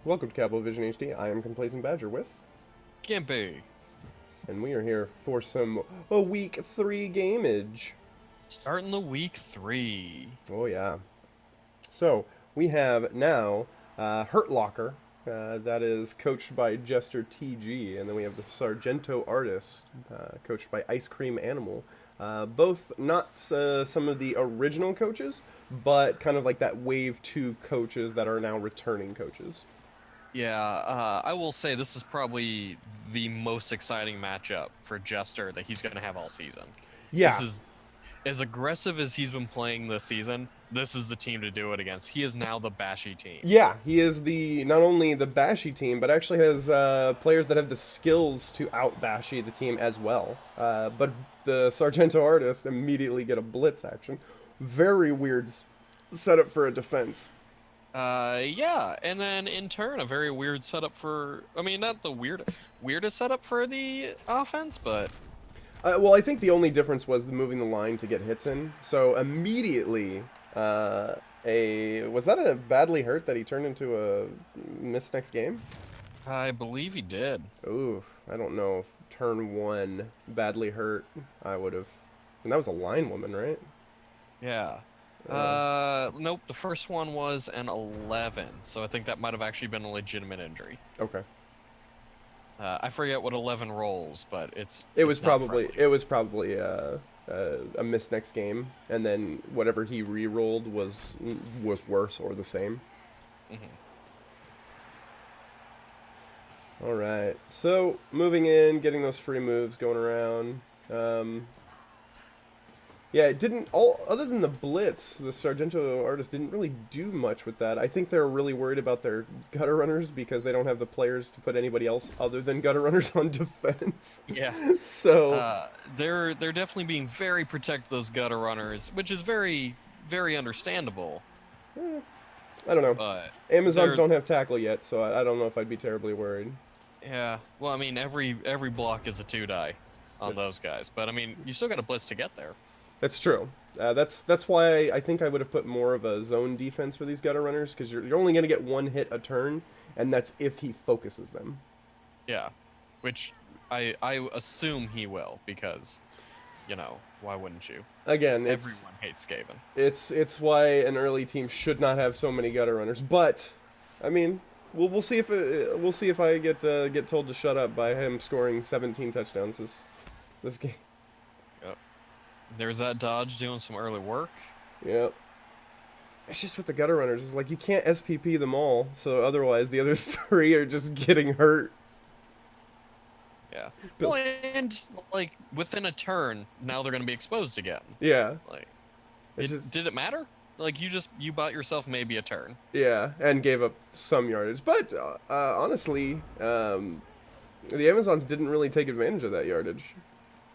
Welcome to Cablevision HD. I am Complacent Badger with, Gimpy. and we are here for some Week 3 gameage. Starting the week 3. Oh yeah. So, we have now Hurt Locker, that is coached by Jester TG, and then we have the Sargento Artist, coached by Ice Cream Animal. Both not some of the original coaches, but kind of like that Wave 2 coaches that are now returning coaches. Yeah, I will say this is probably the most exciting matchup for Jester that he's going to have all season. This Yeah, is as aggressive as he's been playing this season. This is the team to do it against. He is now the Bashy team. Yeah, he is the not only the Bashy team, but actually has players that have the skills to out Bashy the team as well. But the Sargento Artists immediately get a blitz action. Very weird setup for a defense. Yeah, and then in turn, a very weird setup for. I mean, not the weirdest setup for the offense, but Well, I think the only difference was the moving the line to get hits in. So immediately, was that a badly hurt that he turned into a miss next game? I believe he did. Ooh, I don't know. If turn 1 badly hurt, I would have. And that was a line woman, right? Yeah. Nope, the first one was an 11, so I think that might have actually been a legitimate injury. Okay. I forget what 11 rolls, but it's It not probably friendly. it was probably a miss next game, and then whatever he re-rolled was worse or the same. Mhm. All right. So moving in, getting those free moves going around. Yeah, it didn't all other than the blitz. The Sargento Artist didn't really do much with that. I think they're really worried about their gutter runners because they don't have the players to put anybody else other than gutter runners on defense. Yeah. So They're definitely being very protective of those gutter runners, which is very, very understandable. I don't know. But Amazons they're don't have tackle yet, so I don't know if I'd be terribly worried. yeah. Well, I mean, every block is a 2 die on That's those guys, but I mean, you still got a blitz to get there. that's true. That's why I think I would have put more of a zone defense for these gutter runners because you're only going to get one hit a turn, and that's if he focuses them. Yeah, which I assume he will because, why wouldn't you? Again, Everyone hates Skaven. it's why an early team should not have so many gutter runners. But I mean, we'll see if we'll see if I get told to shut up by him scoring 17 touchdowns this game. Yep. There's that dodge doing some early work. Yep. It's just with the gutter runners. It's like you can't SPP them all, so otherwise the other three are just getting hurt. Yeah. But, Well, and just, like within a turn, now they're gonna be exposed again. yeah. Like, It's just did it matter? Like you bought yourself maybe a turn. yeah, and gave up some yardage. But honestly, the Amazons didn't really take advantage of that yardage.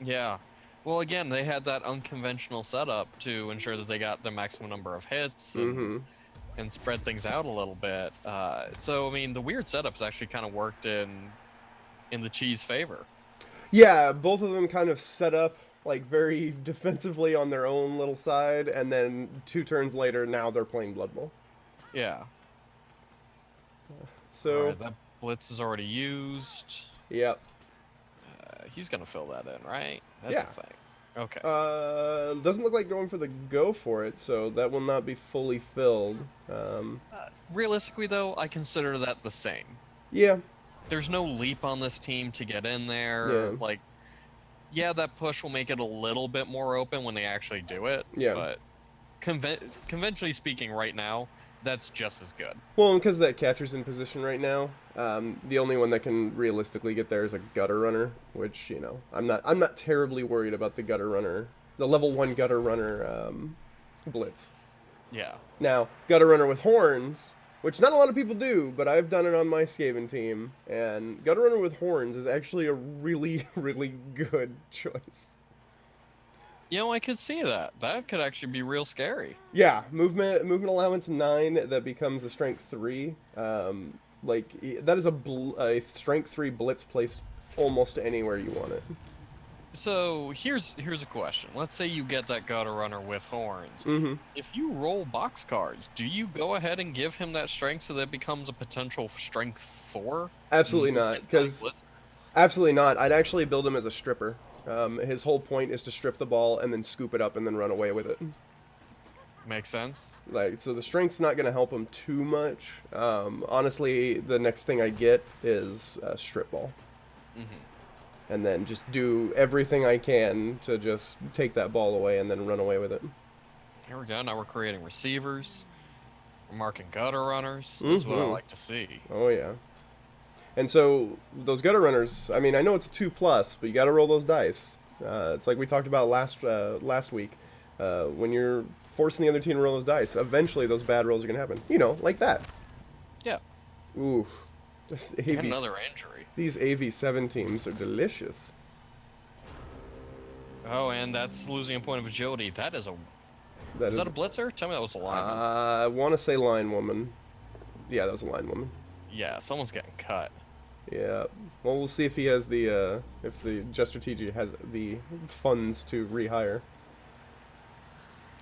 Yeah. Well, again, they had that unconventional setup to ensure that they got the maximum number of hits Mm-hmm. and spread things out a little bit. So I mean, the weird setups actually kind of worked in the Cheese favor. Yeah, both of them kind of set up like very defensively on their own little side, and then 2 turns later, now they're playing Blood Bowl. Yeah. All So, right, that blitz is already used. yeah, He's gonna fill that in, right? That's yeah. exciting. Okay. Doesn't look like going for the go for it, so that will not be fully filled. Realistically, though, I consider that the same. Yeah, There's no leap on this team to get in there. yeah, Like, yeah, that push will make it a little bit more open when they actually do it. yeah. But conventionally speaking, right now, that's just as good. Well, because that catcher's in position right now, the only one that can realistically get there is a gutter runner, which I'm not terribly worried about the gutter runner, the level 1 gutter runner blitz. Yeah. Now, gutter runner with horns, which not a lot of people do, but I've done it on my Skaven team, and gutter runner with horns is actually a really, really good choice. I could see that. That could actually be real scary. Yeah, movement allowance 9 that becomes a strength 3. That is a strength 3 blitz placed almost anywhere you want it. So here's a question. Let's say you get that gutter runner with horns. Mm-hmm. If you roll box cards, do you go ahead and give him that strength so that it becomes a potential strength 4 Absolutely not, movement by because blitz? absolutely not. I'd actually build him as a stripper. His whole point is to strip the ball and then scoop it up and then run away with it. Makes sense. Like, so the strength's not going to help him too much. Honestly, the next thing I get is a strip ball. And then just do everything I can to just take that ball away and then run away with it. Here we go. Now we're creating receivers. We're marking gutter runners. This is what I like to see. Oh, yeah. And so those gutter runners, I mean, I know it's a 2+, but you got to roll those dice. It's like we talked about last week. When you're forcing the other team to roll those dice, eventually those bad rolls are going to happen. You know, like that. Yeah. Ooh. Just And another injury. These AV7 teams are delicious. Oh, and that's losing a point of agility. That is a... Is that a blitzer? Tell me that was a lineman. I want to say line woman. Yeah, that was a line woman. Yeah, someone's getting cut. Yeah. Well, we'll see if he has the if the Jester TG has the funds to rehire.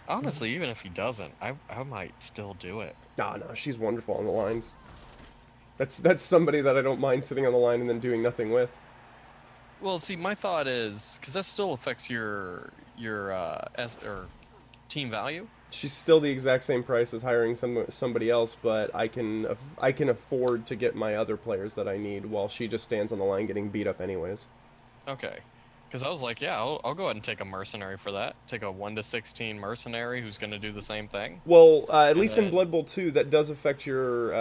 Honestly, even if he doesn't, I might still do it. Ah, no, she's wonderful on the lines. That's somebody that I don't mind sitting on the line and then doing nothing with. Well, see, my thought is because that still affects your team value. She's still the exact same price as hiring somebody else, but I can afford to get my other players that I need while she just stands on the line getting beat up anyways. Okay. Because I was like, yeah, I'll go ahead and take a mercenary for that. Take a 1-16 mercenary who's going to do the same thing. Well, at least in Blood Bowl 2, that does affect your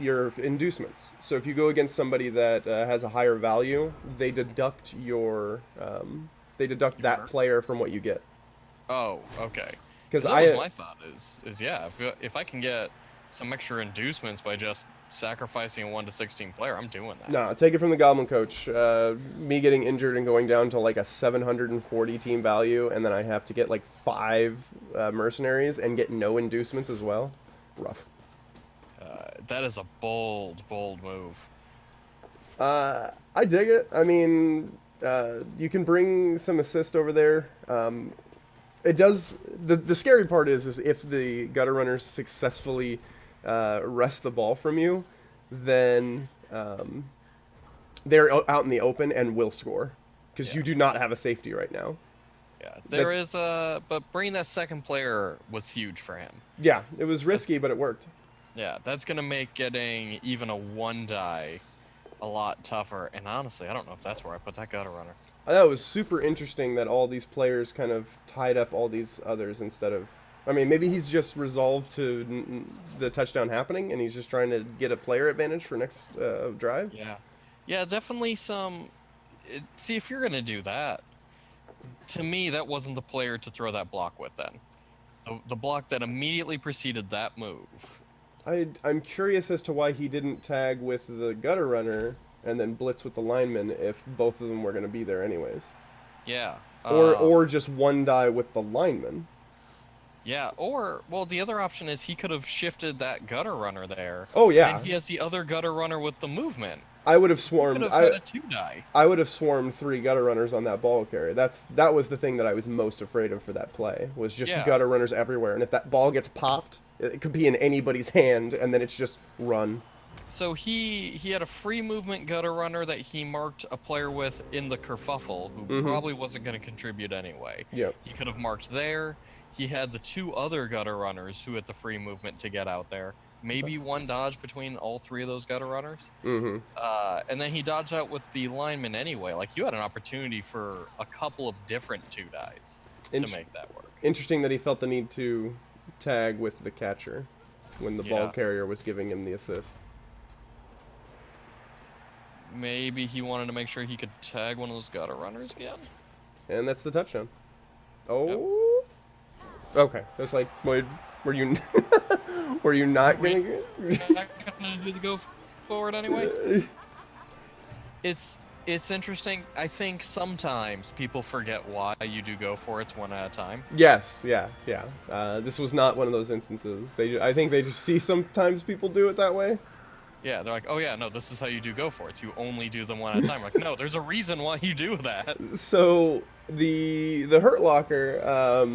your inducements. So if you go against somebody that has a higher value, they deduct that player from what you get. Oh, okay. Because that was my thought is yeah, if I can get some extra inducements by just sacrificing a 1-16 player, I'm doing that. No, take it from the Goblin Coach. Me getting injured and going down to like a 740 team value, and then I have to get like 5 mercenaries and get no inducements as well. Rough. That is a bold move. I dig it. I mean, you can bring some assist over there. It does. The scary part is if the gutter runners successfully wrest the ball from you, then they're out in the open and will score because you do not have a safety right now. Yeah, there is a, but bringing that second player was huge for him. Yeah, it was risky, but it worked. Yeah, that's gonna make getting even a 1 die a lot tougher. And honestly, I don't know if that's where I put that gutter runner. I thought it was super interesting that all these players kind of tied up all these others instead of... I mean, maybe he's just resolved to the touchdown happening, and he's just trying to get a player advantage for next drive. Yeah. Yeah, definitely some... See, if you're going to do that, to me, that wasn't the player to throw that block with then. The block that immediately preceded that move. I'm curious as to why he didn't tag with the gutter runner and then blitz with the lineman if both of them were going to be there anyways. Yeah. Or just 1 die with the lineman. Yeah, or, well, the other option is he could have shifted that gutter runner there. Oh, yeah. And he has the other gutter runner with the movement. I would have swarmed... He could have had a 2 die. I would have swarmed 3 gutter runners on that ball carrier. That was the thing that I was most afraid of for that play, was just gutter runners everywhere. And if that ball gets popped, it could be in anybody's hand, and then it's just run. So he had a free movement gutter runner that he marked a player with in the kerfuffle who probably wasn't going to contribute anyway. Yep. He could have marked there. He had the 2 other gutter runners who had the free movement to get out there. Maybe 1 dodge between all 3 of those gutter runners. And then he dodged out with the lineman anyway. Like, you had an opportunity for a couple of different 2 dies to make that work. Interesting that he felt the need to tag with the catcher when the ball carrier was giving him the assist. Maybe he wanted to make sure he could tag one of those gutter runners again. And that's the touchdown. Oh. Yep. Okay. It's like, were you were you not going to do the go forward anyway? It's interesting. I think sometimes people forget why you do go for it 1 at a time. Yes. Yeah. This was not one of those instances. I think they just see sometimes people do it that way. Yeah, they're like, oh yeah, no, this is how you do go for it. You only do them one at a time. Like, no, there's a reason why you do that. So the Hurt Locker,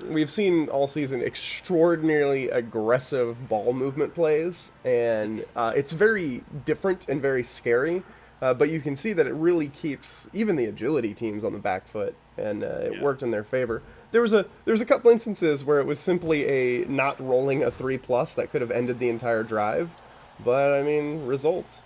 we've seen all season extraordinarily aggressive ball movement plays, and it's very different and very scary. But you can see that it really keeps even the agility teams on the back foot, and it Yeah. worked in their favor. There was a couple instances where it was simply a not rolling a 3+ that could have ended the entire drive, but I mean results.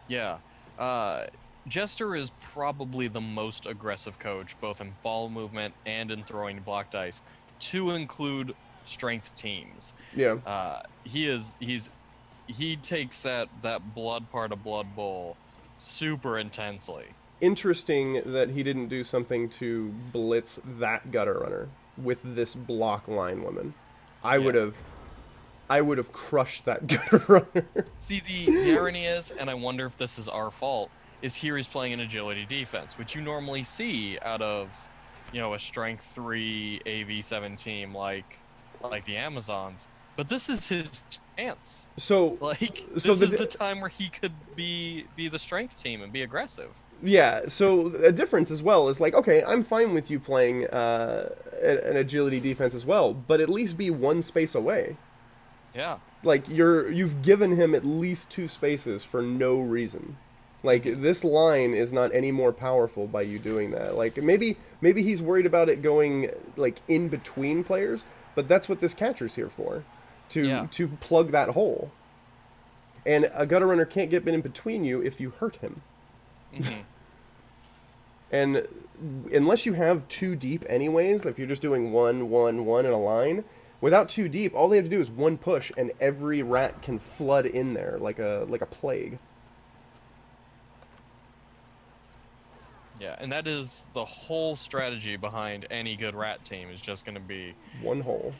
Yeah. Uh, Jester is probably the most aggressive coach, both in ball movement and in throwing block dice, to include strength teams. Yeah. He takes that blood part of Blood Bowl super intensely. Interesting that he didn't do something to blitz that gutter runner with this block line woman. I would Yeah. have I would have crushed that gutter runner. See, the irony is, and I wonder if this is our fault, is here he's playing an agility defense, which you normally see out of, a strength 3 AV7 team like the Amazons. But this is his chance. So Like, so this is the time where he could be the strength team and be aggressive. yeah, so a difference as well is like, okay, I'm fine with you playing an agility defense as well, but at least be one space away. Yeah. Like you've given him at least two spaces for no reason. Like this line is not any more powerful by you doing that. Like maybe he's worried about it going like in between players, but that's what this catcher's here for, to plug that hole. And a gutter runner can't get in between you if you hurt him. Mm-hmm. And unless you have two deep anyways, if you're just doing one, one, one in a line, without two deep, all they have to do is one push, and every rat can flood in there like a plague. Yeah, and that is the whole strategy behind any good rat team is just going to be, One hole.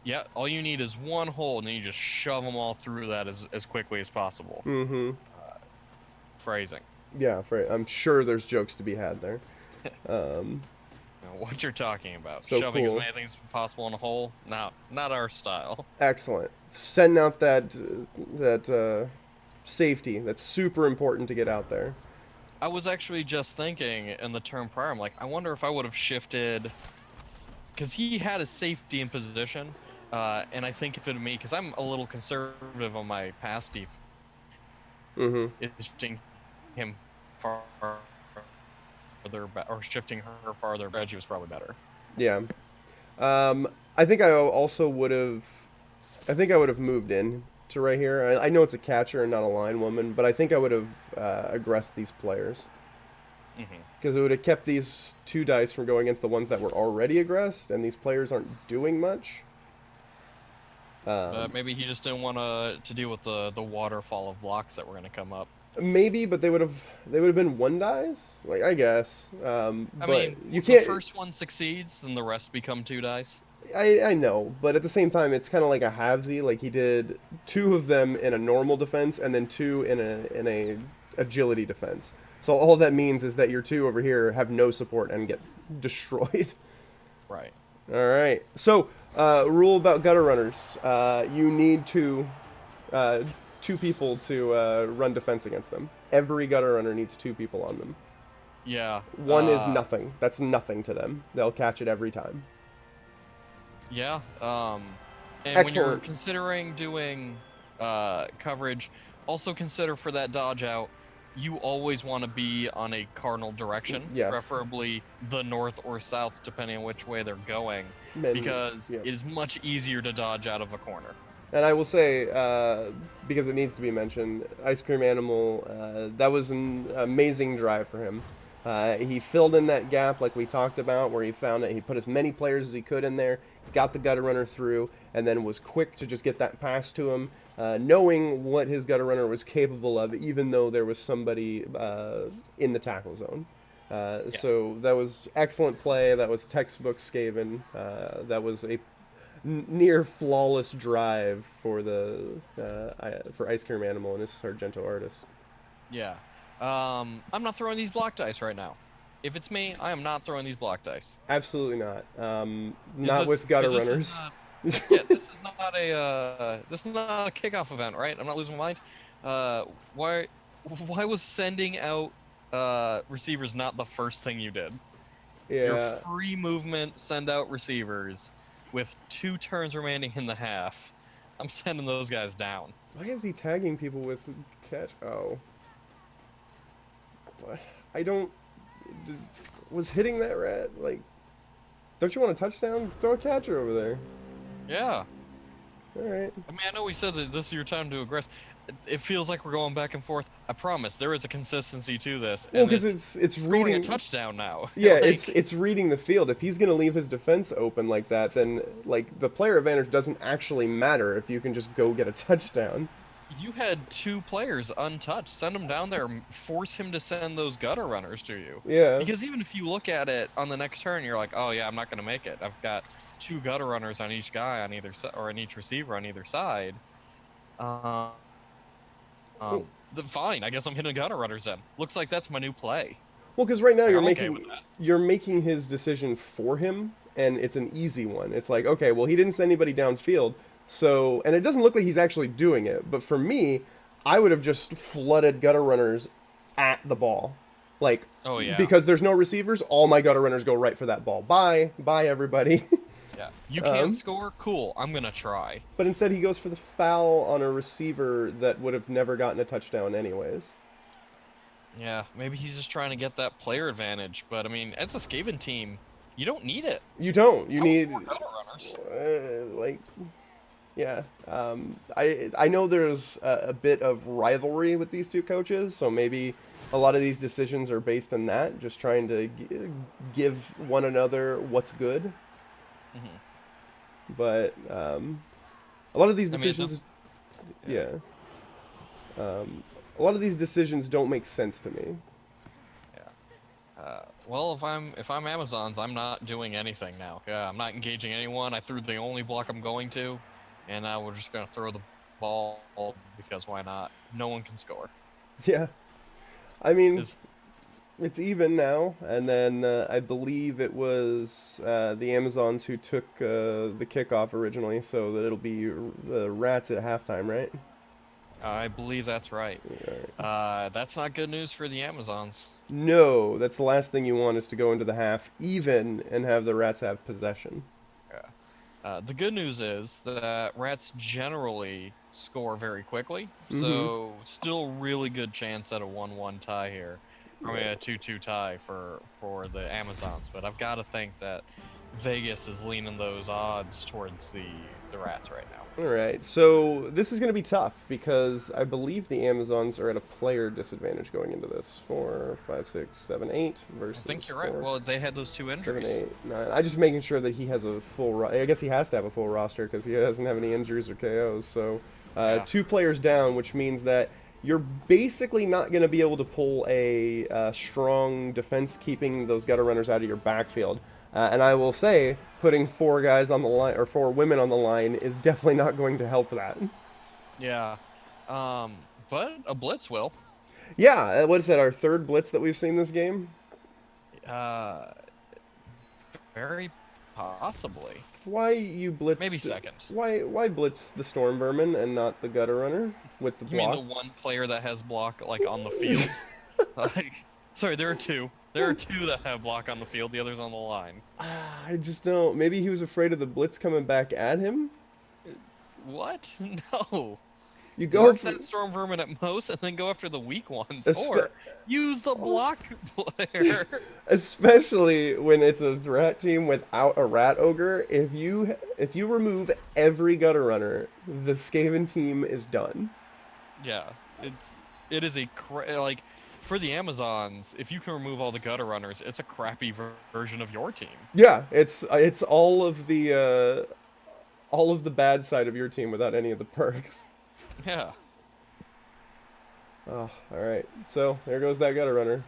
yeah, all you need is one hole, and then you just shove them all through that as quickly as possible. Mm-hmm. Phrasing. Yeah, I'm sure there's jokes to be had there. What you're talking about. So Shoving as cool. many things as possible in a hole? No, not our style. Excellent. Sending out that safety. That's super important to get out there. I was actually just thinking in the turn prior, I'm like, I wonder if I would have shifted, because he had his safety in position, and I think if it me, because I'm a little conservative on my pass defense, Mm-hmm. is shifting him farther, or shifting her farther. Reggie was probably better. Yeah. I think I also would have. I think I would have moved in to right here. I know it's a catcher and not a line woman, but I think I would have aggressed these players Mm-hmm. because it would have kept these two dice from going against the ones that were already aggressed, and these players aren't doing much. Maybe he just didn't want to deal with the waterfall of blocks that were going to come up. Maybe, but they would have been one dice, like I guess. I But mean, you if can't. the first one succeeds, then the rest become 2 dice. I know, but at the same time, it's kind of like a halvesy. Like he did 2 of them in a normal defense, and then 2 in a agility defense. So all that means is that your 2 over here have no support and get destroyed. Right. All right. So rule about gutter runners: you need two people to run defense against them. Every gutter runner needs 2 people on them. Yeah. One is nothing. That's nothing to them. They'll catch it every time. Yeah. And when you're Excellent. considering doing coverage, also consider for that dodge out, you always want to be on a cardinal direction, Yes. preferably the north or south, depending on which way they're going, Men- because yeah. it is much easier to dodge out of a corner. And I will say, because it needs to be mentioned, Ice Cream Animal, that was an amazing drive for him. He filled in that gap like we talked about, where he found it. He put as many players as he could in there, got the gutter runner through, and then was quick to just get that pass to him, knowing what his gutter runner was capable of, even though there was somebody in the tackle zone. So that was excellent play. That was textbook Skaven. That was a near flawless drive for for Ice Cream Animal and his Sargento artist. Yeah. I'm not throwing these block dice right now. If it's me, I am not throwing these block dice. Absolutely not. Not This- with gutter 'cause this is runners. not- yeah, this is not a kickoff event, right? I'm not losing my mind. Why why was sending out receivers not the first thing you did? Your Yeah. free movement, send out receivers with 2 turns remaining in the half. I'm sending those guys down. Why is he tagging people with catch? Oh. What? I don't. Was hitting that rat like? Don't you want a touchdown? Throw a catcher over there. Yeah. All right. I mean, I know we said that this is your time to aggress. It feels like we're going back and forth. I promise there is a consistency to this, Well, and because it's scoring reading a touchdown now. Yeah, like, it's reading the field. If he's going to leave his defense open like that, then like the player advantage doesn't actually matter if you can just go get a touchdown. you had 2 players untouched. Send him down there. Force him to send those gutter runners to you. Yeah. Because even if you look at it on the next turn, you're like, oh yeah, I'm not going to make it. I've got 2 gutter runners on each guy on either side, or on each receiver on either side. Um, Well, fine. I guess I'm hitting gutter runners then. Looks like that's my new play. because right now Like, you're I'm okay making with that. you're making his decision for him, and it's an easy one. It's like, okay, well, he didn't send anybody downfield, so and it doesn't look like he's actually doing it. But for me, I would have just flooded gutter runners at the ball, like, Oh yeah. because there's no receivers. All my gutter runners go right for that ball. Bye, bye, everybody. Yeah. You can't Um, score? Cool. I'm gonna try. But instead, he goes for the foul on a receiver that would have never gotten a touchdown anyways. Yeah, maybe he's just trying to get that player advantage. But I mean, as a Skaven team, you don't need it. You don't. You I want need, more gutter runners. like, yeah. I know there's a bit of rivalry with these two coaches, so maybe a lot of these decisions are based on that, just trying to give one another what's good. Mhm. But a lot of these I mean, decisions, yeah. A lot of these decisions don't make sense to me. Yeah. Well, if I'm Amazons, I'm not doing anything now. Yeah, I'm not engaging anyone. I threw the only block I'm going to, and now we're just gonna throw the ball because why not? No one can score. Yeah. I mean, Is it's even now, and then I believe it was the Amazons who took the kickoff originally, so that it'll be the Rats at halftime, right? I believe that's right. That's not good news for the Amazons. No, that's the last thing you want is to go into the half even and have the Rats have possession. Yeah. The good news is that Rats generally score very quickly, so still really good chance at a 1-1 tie here. I mean, a 2-2 tie for the Amazons, but I've got to think that Vegas is leaning those odds towards the Rats right now. All right, so this is going to be tough because I believe the Amazons are at a player disadvantage going into this. 4, 5, 6, 7, 8 versus. I think you're right. 4, Well, they had those 2 7, injuries. 8, 9. I'm just making sure that he has a full. I guess he has to have a full roster because he doesn't have any injuries or KOs. So, Yeah. 2 players down, which means that you're basically not going to be able to pull a strong defense keeping those gutter runners out of your backfield. And I will say, putting 4 guys on the line or 4 women on the line is definitely not going to help that. Yeah. But a blitz will. Yeah, what is that? Our 3rd blitz that we've seen this game. Uh, Very possibly. Why you blitz? Maybe second. Why blitz the storm vermin and not the gutter runner with the You mean block? the one player that has block like on the field? Like, sorry, there are 2. There are 2 that have block on the field. The other's on the line. I just don't. Maybe he was afraid of the blitz coming back at him. What? No. You go Mark for that storm vermin at most, and then go after the weak ones, Espe- or use the block player. especially when it's a rat team without a rat ogre. If you remove every gutter runner, the Skaven team is done. Yeah, it is a like for the Amazons. If you can remove all the gutter runners, it's a crappy version of your team. Yeah, it's all of the bad side of your team without any of the perks. Yeah. Oh, all right. So there goes that gutter runner.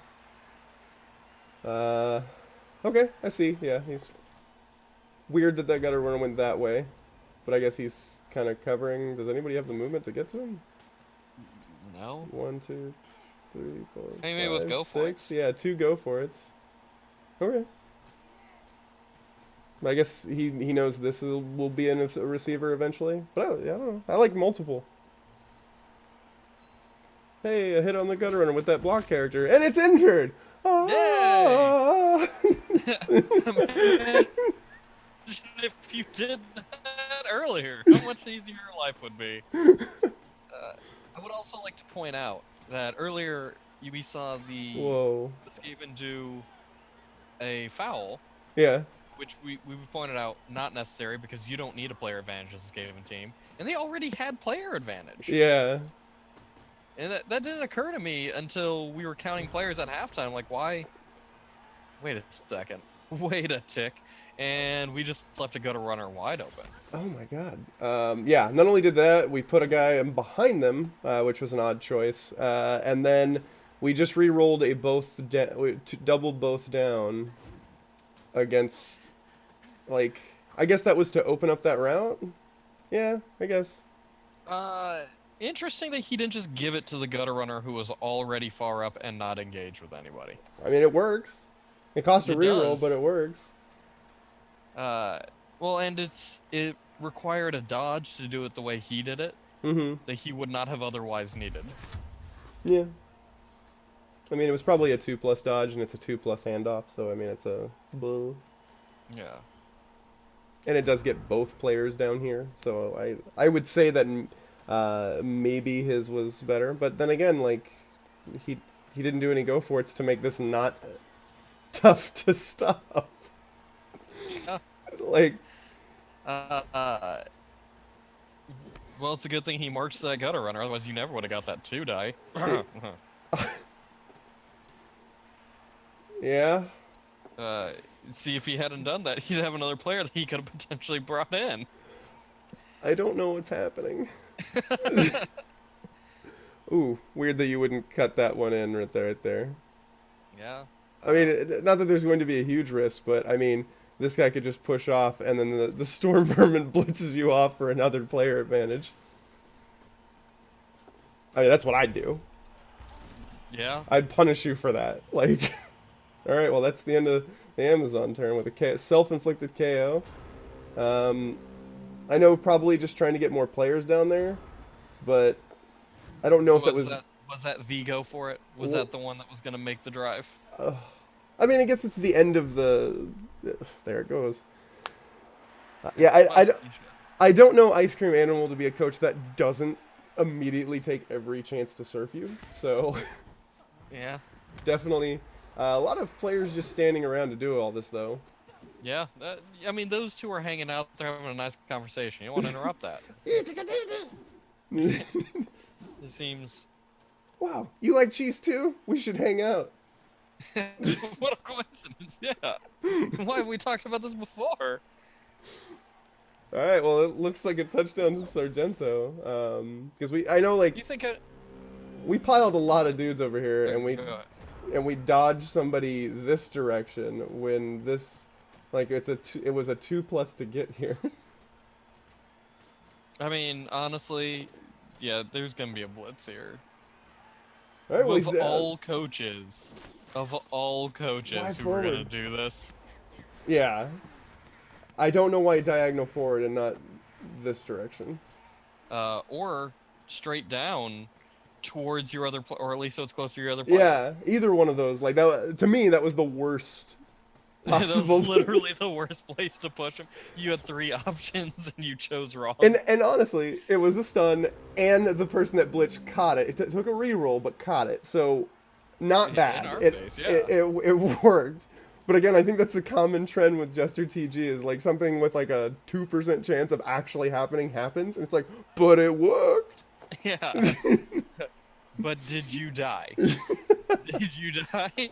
Okay, I see. Yeah, he's weird that gutter runner went that way, but I guess he's kind of covering. Does anybody have the movement to get to him? No. 1, 2, 3, 4, Maybe 5, with go for 6. Yeah, 2 go for it. Okay. I guess he knows this will be a receiver eventually, but I don't know. I like multiple. Hey, a hit on the gutter runner with that block character, and it's injured! Yay! Ah! Imagine if you did that earlier, how much easier your life would be. I would also like to point out that earlier we saw the Whoa. Skaven do a foul, Yeah. which we pointed out not necessary because you don't need a player advantage as a Skaven team, and they already had player advantage. Yeah. And that didn't occur to me until we were counting players at halftime. Like, why? Wait a second. Wait a tick. And we just left a gutter runner wide open. Oh my god. Yeah, not only did that, we put a guy behind them, which was an odd choice, and then we just re-rolled a doubled both down against, like, I guess that was to open up that route? Yeah, I guess. Interesting that he didn't just give it to the gutter runner who was already far up and not engaged with anybody. I mean, it works. It costs a It reroll, does. but it works. Well, and it required a dodge to do it the way he did it, that he would not have otherwise needed. Yeah. I mean, it was probably a 2+ dodge, and it's a 2+ handoff, so I mean, it's a bull. Yeah. And it does get both players down here, so I would say that maybe his was better, but then again, like, he didn't do any go for it's to make this not tough to stop. Like, well, it's a good thing he marks that gutter runner, otherwise you never would have got that 2 die. yeah. See, if he hadn't done that, he'd have another player that he could have potentially brought in. I don't know what's happening. Ooh, weird that you wouldn't cut that one in right there. Yeah. I mean, not that there's going to be a huge risk, but I mean, this guy could just push off, and then the Storm Vermin blitzes you off for another player advantage. I mean, that's what I'd do. Yeah. I'd punish you for that. Like, all right, well, that's the end of the Amazon turn with a self-inflicted KO. I know probably just trying to get more players down there, but I don't know if it was... Was that the go for it? Was that the one that was going to make the drive? I mean, I guess it's the end of the... There it goes. Yeah, I don't know Ice Cream Animal to be a coach that doesn't immediately take every chance to surf you, so... Yeah. Definitely. A lot of players just standing around to do all this, though. Yeah. I mean, those two are hanging out. They're having a nice conversation. You don't want to interrupt that. It seems... Wow, you like cheese too? We should hang out. What a coincidence, yeah. Why have we talked about this before? Alright, well, it looks like a touchdown to Sargento. Because I know, like... You think we piled a lot of dudes over here, and we dodged somebody this direction when this... Like, it was a 2+ to get here. I mean, honestly, yeah, there's gonna be a blitz here. Right, well, of all coaches who were gonna do this. Yeah. I don't know why diagonal forward and not this direction. Or straight down towards your other or at least so it's close to your other player. Yeah, either one of those. Like, that, to me, that was the worst possible. That was literally the worst place to push him. You had 3 options and you chose wrong. And honestly, it was a stun, and the person that blitzed caught it. It took a reroll, but caught it. So, not bad. In our face, yeah. It worked. But again, I think that's a common trend with Jester TG is like something with like a 2% chance of actually happening happens, and it's like, but it worked. Yeah. But did you die? Did you die?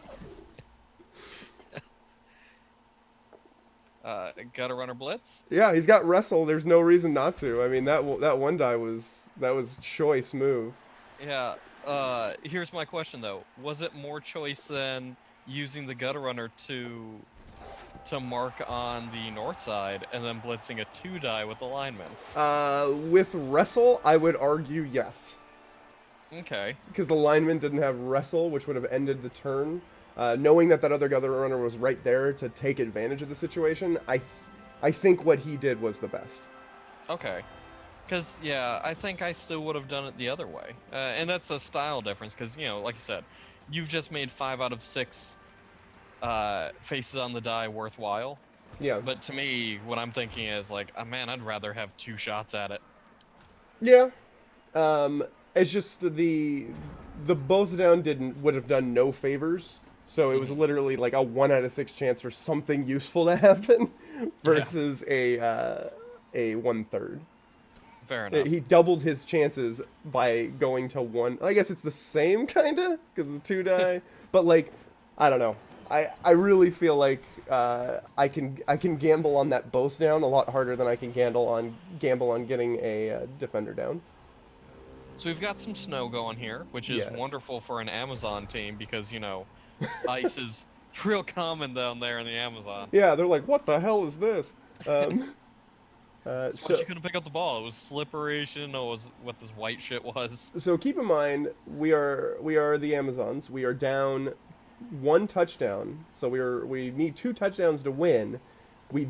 Got a runner blitz? Yeah, he's got wrestle. There's no reason not to. I mean, that one die was choice move. Yeah. Here's my question though: was it more choice than using the gutter runner to mark on the north side and then blitzing a 2 die with the lineman? With wrestle, I would argue yes. Okay. Because the lineman didn't have wrestle, which would have ended the turn. Knowing that other gutter runner was right there to take advantage of the situation, I think what he did was the best. Okay. Because, yeah, I think I still would have done it the other way. And that's a style difference, because, like I said, you've just made 5 out of 6 faces on the die worthwhile. Yeah. But to me, what I'm thinking is, like, oh, man, I'd rather have 2 shots at it. Yeah. It's just the both down would have done no favors. So it was literally like a 1 out of 6 chance for something useful to happen versus a 1/3. Fair enough. He doubled his chances by going to 1. I guess it's the same kinda because the 2 die, but like I don't know. I really feel like I can gamble on that both down a lot harder than I can gamble on getting a defender down. So we've got some snow going here, which is Yes. wonderful for an Amazon team because, ice is real common down there in the Amazon. Yeah, they're like, what the hell is this? That's why you couldn't pick up the ball. It was slippery. She didn't know what this white shit was. So keep in mind, we are the Amazons. We are down 1 touchdown, so we need 2 touchdowns to win. We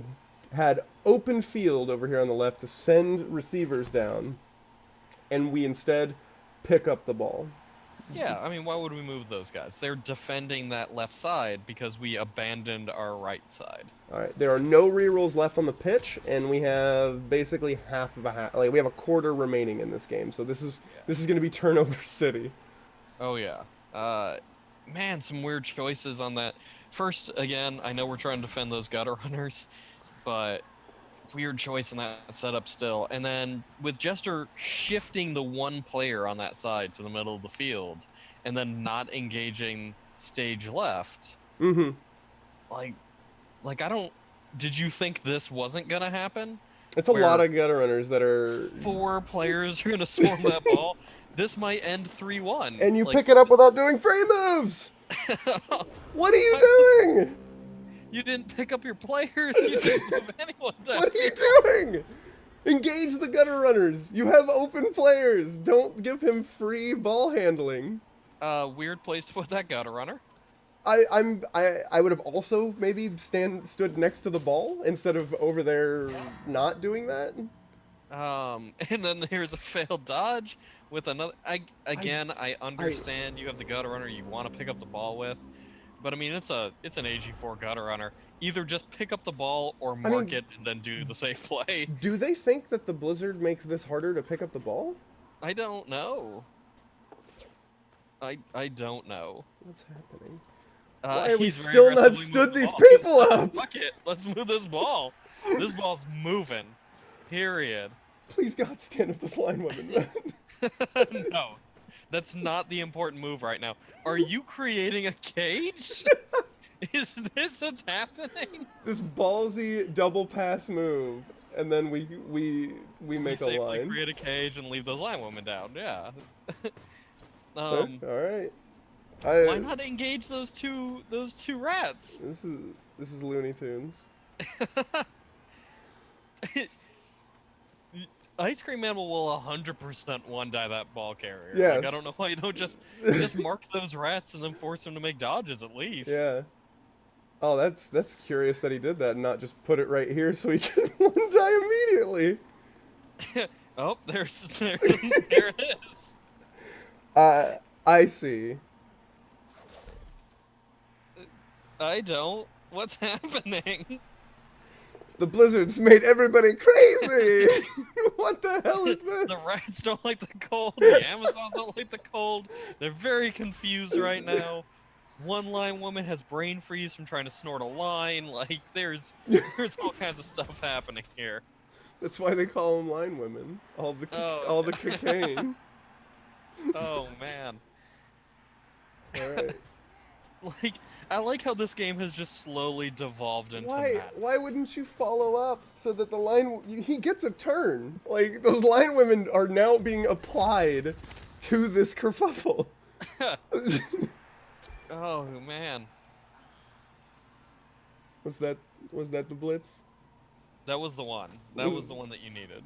had open field over here on the left to send receivers down, and we instead pick up the ball. Yeah, I mean, why would we move those guys? They're defending that left side because we abandoned our right side. All right, there are no rerolls left on the pitch, and we have basically half of a half. Like we have a quarter remaining in this game, so this is going to be turnover city. Oh yeah. Man, some weird choices on that. First, again, I know we're trying to defend those gutter runners, but weird choice in that setup still. And then with Jester shifting the 1 player on that side to the middle of the field, and then not engaging stage left. Mm-hmm. Like I don't. Did you think this wasn't gonna happen? It's a lot of gutter runners that are 4 players are gonna swarm that ball. This might end 3-1. And you pick it up without doing free moves! What are you doing? You didn't pick up your players. You didn't move anyone down. What are you doing? Engage the gutter runners. You have open players. Don't give him free ball handling. Weird place to put that gutter runner. I would have also maybe stood next to the ball instead of over there not doing that. And then there's a failed dodge with another. I understand you have the gutter runner you want to pick up the ball with, but I mean it's an AG4 gutter runner. Either just pick up the ball or mark it and then do the safe play. Do they think that the Blizzard makes this harder to pick up the ball? I don't know. I don't know. What's happening? Why have we still not stood these people up? Fuck it, let's move this ball. This ball's moving. Period. Please God, stand up this line woman. No, that's not the important move right now. Are you creating a cage? Is this what's happening? This ballsy double pass move, and then we make a line. Safely create a cage and leave those line women down. Yeah. All right. Why not engage those two rats? This is Looney Tunes. Ice Cream Man will 100% one-die that ball carrier. Yes. Like, I don't know why you don't just mark those rats and then force them to make dodges at least. Yeah. Oh, that's curious that he did that and not just put it right here so he can one-die immediately. Oh, there it is. I see. I don't. What's happening? The Blizzards made everybody crazy! What the hell is this? The rats don't like the cold. The Amazons don't like the cold. They're very confused right now. One line woman has brain freeze from trying to snort a line. Like, there's all kinds of stuff happening here. That's why they call them line women. All the cocaine. Oh, man. All right. Like, I like how this game has just slowly devolved into that. Why wouldn't you follow up so that the line... He gets a turn. Like, those line women are now being applied to this kerfuffle. Oh, man. Was that the blitz? That was the one. That was the one that you needed.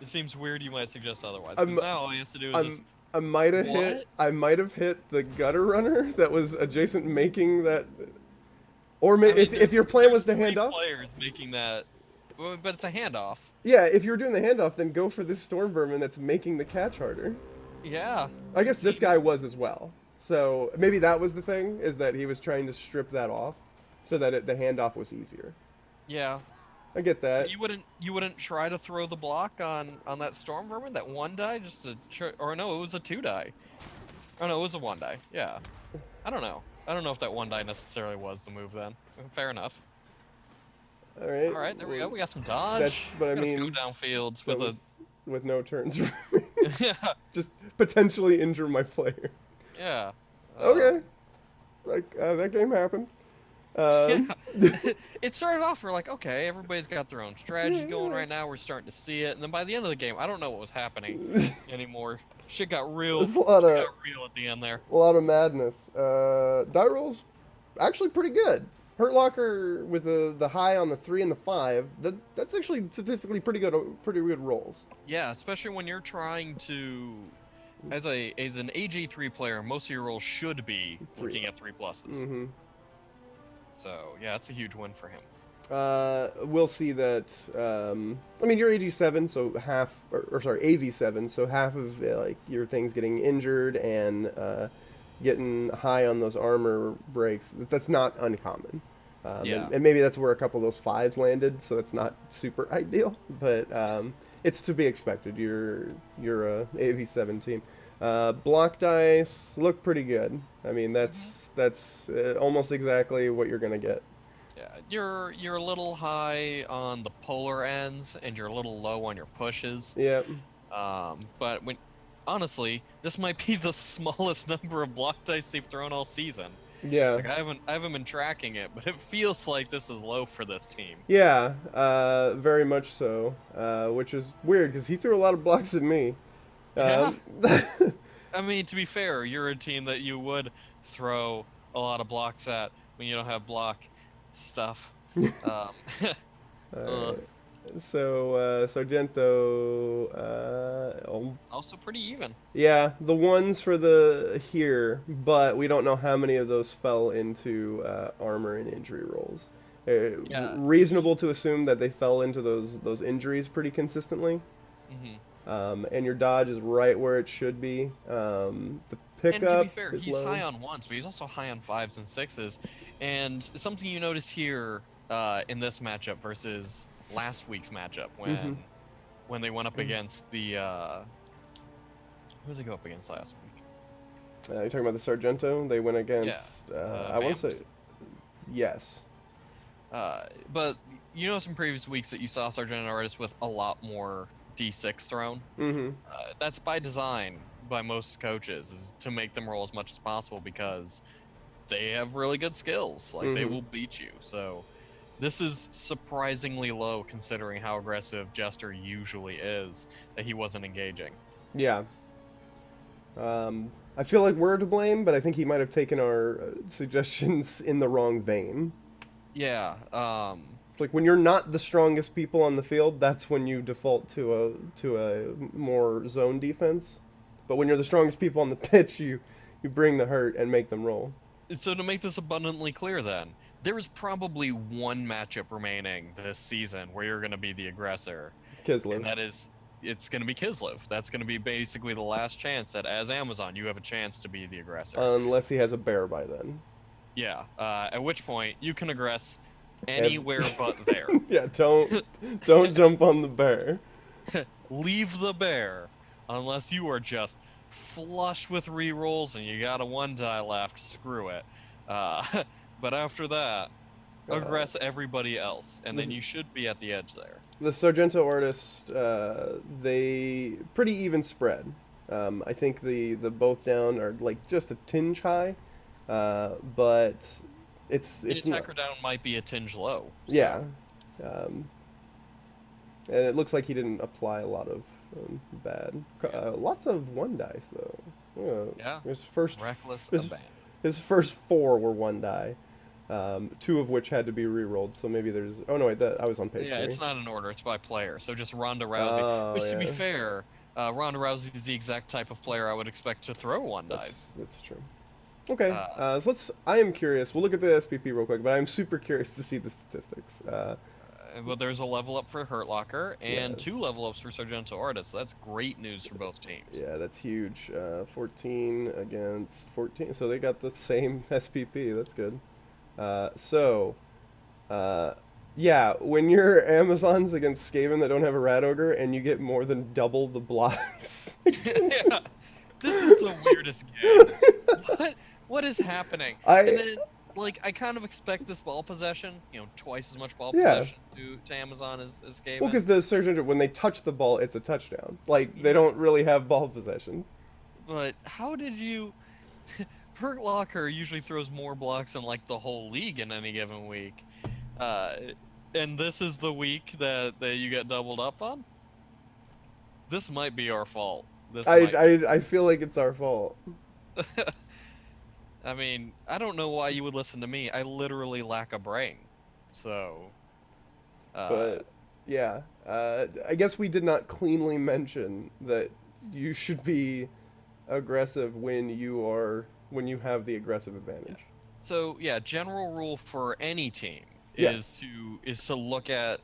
It seems weird you might suggest otherwise. 'Cause now all he has to do is just... I might have hit the gutter runner that was adjacent, making that. Or if your plan was to hand off. Players making that but it's a handoff. Yeah, if you're doing the handoff, then go for this Storm Vermin that's making the catch harder. Yeah. I guess See, this guy was as well. So maybe that was the thing, is that he was trying to strip that off so that the handoff was easier. yeah. I get that. You wouldn't try to throw the block on that Storm Vermin, that 1 die, just to or no, it was a 2 die. Oh no, it was a 1 die. Yeah. I don't know. I don't know if that 1 die necessarily was the move then. Fair enough. All right. All right, there we go. We got some dodge. That's what I Let's go mean. downfields That with was with no turns. yeah, Just potentially injure my player. yeah. Okay. Like that game happened. Yeah. Um, It started off, we're like, okay, everybody's got their own strategy Yeah, going yeah. right now. We're starting to see it, and then by the end of the game, I don't know what was happening anymore. Shit got real. There's a lot Shit of got real at the end there. madness. Die roll's actually pretty good. Hurt Locker with the high on the 3 and the 5. That's actually statistically pretty good rolls. Yeah, especially when you're trying to, as an AG3 player, most of your rolls should be looking at 3 pluses. Mm-hmm. So yeah, it's a huge win for him. We'll see that. I mean, you're AG7, so half, or sorry, AV7, so half of like your things getting injured and getting high on those armor breaks. That's not uncommon. Yeah. And maybe that's where a couple of those 5s landed, so that's not super ideal, but it's to be expected. You're a AV7 team. Block dice look pretty good. I mean, that's almost exactly what you're gonna get. Yeah, you're a little high on the polar ends, and you're a little low on your pushes. Yep. But honestly, this might be the smallest number of block dice they've thrown all season. Yeah. Like I haven't been tracking it, but it feels like this is low for this team. Yeah, very much so. Which is weird because he threw a lot of blocks at me. Yeah. I mean, to be fair, you're a team that you would throw a lot of blocks at when you don't have block stuff. Alright. So Sargento. Also pretty even. Yeah, the ones for the here, but we don't know how many of those fell into armor and injury rolls. Yeah. Reasonable to assume that they fell into those injuries pretty consistently. And your dodge is right where it should be. The pickup And to be fair, is he's low. high on 1s, but he's also high on 5s and 6s. And something you notice here in this matchup versus last week's matchup when they went up against the who did they go up against last week? You're talking about the Sargento? They went against. I want to say. Yes. But you notice in previous weeks that you saw Sargento artists with a lot more D6 thrown. Mm-hmm. That's by design by most coaches, is to make them roll as much as possible because they have really good skills. Like they will beat you. So this is surprisingly low considering how aggressive Jester usually is, that he wasn't engaging. Yeah. I feel like we're to blame, but I think he might have taken our suggestions in the wrong vein. Yeah. Like when you're not the strongest people on the field, that's when you default to a more zone defense. But when you're the strongest people on the pitch, you bring the hurt and make them roll. So to make this abundantly clear then, there is probably one matchup remaining this season where you're going to be the aggressor. Kislev. And that is, it's going to be Kislev. That's going to be basically the last chance that as Amazon, you have a chance to be the aggressor. Unless he has a bear by then. Yeah, at which point you can aggress anywhere but there. Yeah, don't jump on the bear. Leave the bear unless you are just flush with rerolls and you got a 1 die left. Screw it. But after that, aggress everybody else, and then you should be at the edge there. The Sargento artist, they pretty even spread. I think the both down are like just a tinge high, but it's The attacker down might be a tinge low. So. Yeah, and it looks like he didn't apply a lot of bad. Lots of 1 dice though. Yeah. His first Reckless his, abandon. his first 4 were 1 die. 2 of which had to be re-rolled, so maybe there's. Oh no, wait, I was on page 3. Yeah, it's not in order; it's by player. So just Ronda Rousey. Which, to be fair, Ronda Rousey is the exact type of player I would expect to throw 1 dice. That's true. Okay, so I am curious. We'll look at the SPP real quick, but I'm super curious to see the statistics. But there's a level up for Hurt Locker and 2 Yes. level ups for Sargento Artist. So that's great news for both teams. Yeah, that's huge. 14 against 14. So they got the same SPP. That's good. So, uh, yeah, when you're Amazons against Skaven that don't have a Rat Ogre and you get more than double the blocks. Yeah, this is the weirdest game. What what is happening? And I, then like I kind of expect this ball possession, twice as much ball yeah. possession to Amazon as Well, Skaven. because the Surgeon, when they touch the ball, it's a touchdown. Like, they Yeah, don't really have ball possession. but how did you Hurt Locker usually throws more blocks than like the whole league in any given week. Uh and this is the week that you get doubled up on? This might be our fault. This I, might I feel like it's our fault. I mean, I don't know why you would listen to me. I literally lack a brain. So, uh, But, yeah. I guess we did not cleanly mention that you should be aggressive when you have the aggressive yeah. advantage. So yeah, general rule for any team Yes, is to look at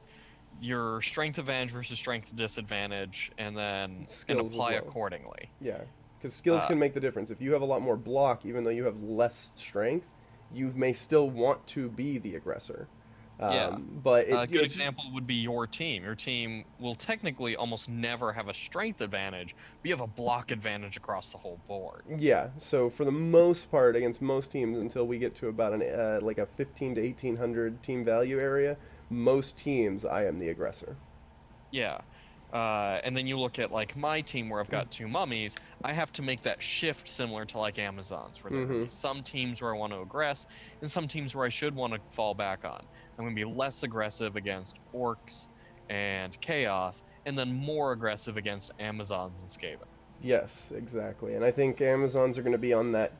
your strength advantage versus strength disadvantage and skills as apply well. accordingly. Yeah, because skills Uh, can make the difference. If you have a lot more block, even though you have less strength, you may still want to be the aggressor. yeah. But A good example would be your team. Your team will technically almost never have a strength advantage, but you have a block advantage across the whole board. yeah. So for the most part, against most teams, until we get to about an like a 15 to 1800 team value area, most teams I am the aggressor. Yeah. And then you look at like my team where I've got 2 mummies, I have to make that shift similar to like Amazon's, where there are going to Mm-hmm. be some teams where I want to aggress and some teams where I should want to fall back on. I'm going to be less aggressive against orcs and chaos, and then more aggressive against Amazons and Skaven. Yes, exactly. And I think Amazons are going to be on that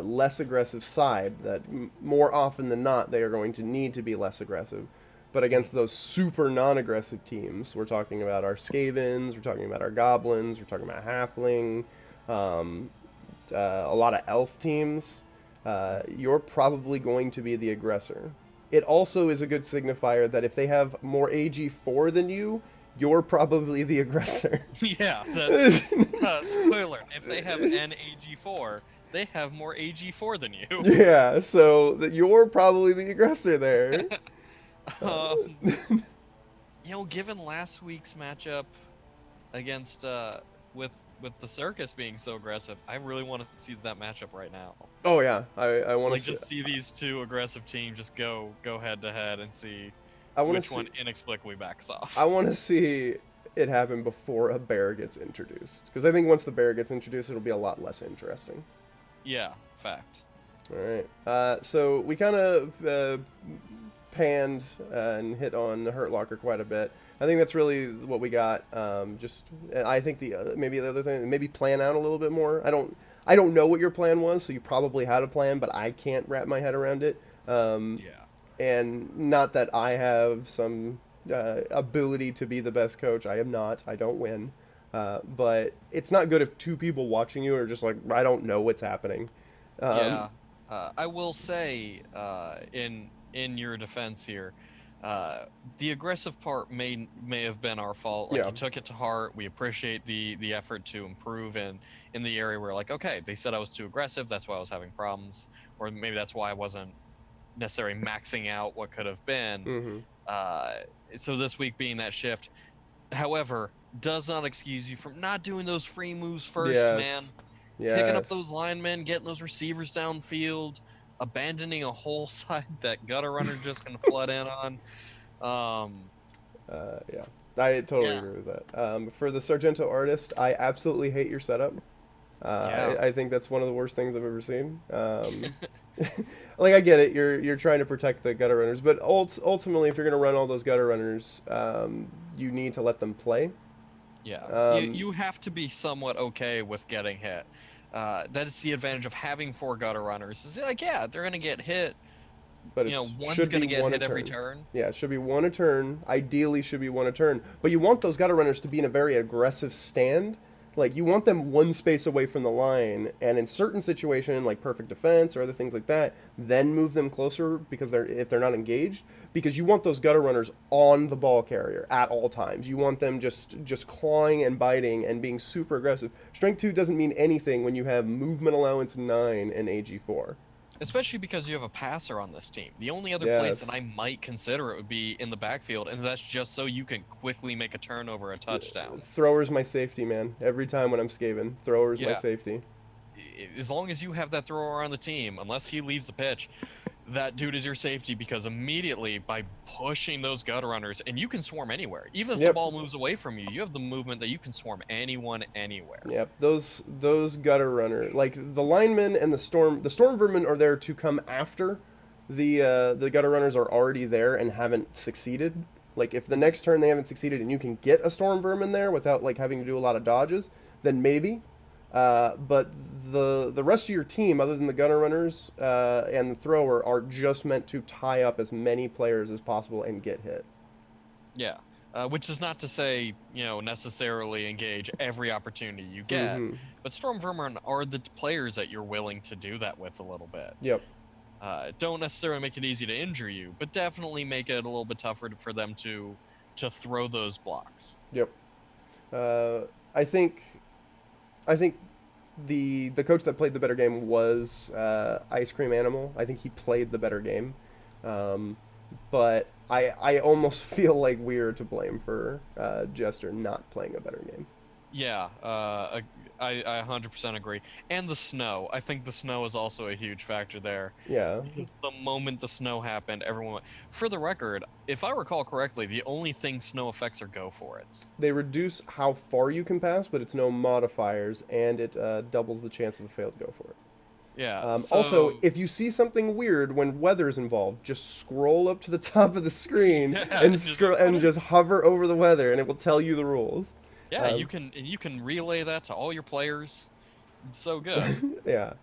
less aggressive side. That more often than not, they are going to need to be less aggressive. But against those super non-aggressive teams, we're talking about our Skavens, we're talking about our Goblins, we're talking about Halfling, um, a lot of Elf teams. You're probably going to be the aggressor. It also is a good signifier that if they have more AG4 than you, you're probably the aggressor. Yeah, that's spoiler. If they have an AG4, they have more AG4 than you. Yeah, so that you're probably the aggressor there. Um, given last week's matchup against with the circus being so aggressive, I really want to see that matchup right now. Oh yeah, I want Like to just see these 2 aggressive teams just go head to head and see I want to which see one inexplicably backs off. I want to see it happen before a bear gets introduced, because I think once the bear gets introduced, it'll be a lot less interesting. Yeah, fact. All right. So we kind of panned and hit on the Hurt Locker quite a bit. I think that's really what we got. I think maybe the other thing, maybe plan out a little bit more. I don't know what your plan was, so you probably had a plan, but I can't wrap my head around it. Yeah. And not that I have some ability to be the best coach. I am not. I don't win. But it's not good if 2 people watching you are just like, I don't know what's happening. Yeah. I will say, in your defense here, the aggressive part may have been our fault. Like Yeah. you took it to heart. We appreciate the effort to improve in the area where like, okay, they said I was too aggressive. That's why I was having problems, or maybe that's why I wasn't necessarily maxing out what could have been. Mm-hmm. So this week being that shift, however, does not excuse you from not doing those free moves first, man. Yes. Picking up those linemen, getting those receivers downfield, abandoning a whole side that gutter runner just gonna flood in on. Yeah. I totally Yeah. agree with that. For the Sargento Artist, I absolutely hate your setup. Yeah. I think that's one of the worst things I've ever seen. Like I get it, you're trying to protect the gutter runners, but ultimately, if you're gonna run all those gutter runners, you need to let them play. Yeah, you have to be somewhat okay with getting hit. That is the advantage of having 4 gutter runners. Is like, yeah, they're gonna get hit. But One's should gonna be get one hit a every turn. turn. Yeah, it should be one a turn. Ideally, should be one a turn. But you want those gutter runners to be in a very aggressive stand, Like, you want them one space away from the line, and in certain situation, like perfect defense or other things like that, then move them closer because if they're not engaged, because you want those gutter runners on the ball carrier at all times. You want them just clawing and biting and being super aggressive. Strength 2 doesn't mean anything when you have movement allowance 9 and AG4. Especially because you have a passer on this team. The only other place that Yes. I might consider it would be in the backfield, and that's just so you can quickly make a turnover, a touchdown. Thrower's my safety, man. Every time when I'm Skaven, thrower's my Yeah, safety. as long as you have that thrower on the team, unless he leaves the pitch, that dude is your safety because immediately by pushing those gutter runners, and you can swarm anywhere. Even if the Yep. ball moves away from you, you have the movement that you can swarm anyone, anywhere. Yep, those gutter runner, like the linemen and the storm vermin are there to come after the gutter runners are already there and haven't succeeded. Like if the next turn they haven't succeeded and you can get a storm vermin there without like having to do a lot of dodges, then maybe. But the rest of your team, other than the gunner runners and the thrower, are just meant to tie up as many players as possible and get hit. Yeah. Which is not to say, necessarily engage every opportunity you get, Mm-hmm. but Storm Vermin are the players that you're willing to do that with a little bit. Yep. Don't necessarily make it easy to injure you, but definitely make it a little bit tougher for them to throw those blocks. Yep. Uh, I think the coach that played the better game was Ice Cream Animal. I think he played the better game, but I almost feel like we're to blame for Jester not playing a better game. Yeah, I 100% agree. And the snow. I think the snow is also a huge factor there. Yeah. Because the moment the snow happened, everyone went. For the record, if I recall correctly, the only thing snow affects are go for it. They reduce how far you can pass, but it's no modifiers, and it doubles the chance of a failed go for it. Yeah. Also, if you see something weird when weather's involved, just scroll up to the top of the screen Yeah, and just scroll what and is- just hover over the weather, and it will tell you the rules. Yeah, you can relay that to all your players. It's so good. Yeah.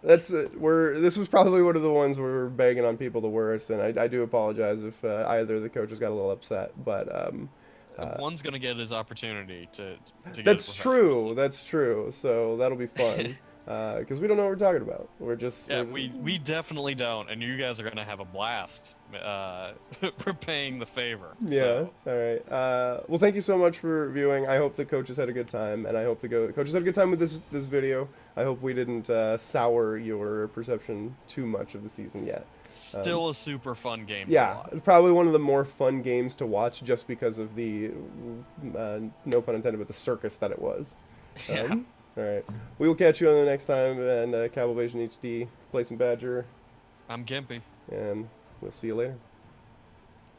That's this was probably one of the ones where we're banging on people the worst, and I do apologize if either of the coaches got a little upset, but One's gonna get his opportunity to get that's his true. revenge. That's true. So that'll be fun because we don't know what we're talking about. We're just Yeah, we definitely don't, and you guys are gonna have a blast repaying the favor. Yeah. So. All right. Well, thank you so much for viewing. I hope the coaches had a good time, and I hope the coaches had a good time with this video. I hope we didn't sour your perception too much of the season yet. Still a super fun game. Yeah, to watch. it's probably one of the more fun games to watch just because of the, no pun intended, but the circus that it was. Yeah. All right. We will catch you on the next time, and Cavalvation HD, play some Badger, I'm Gimpy. and we'll see you later.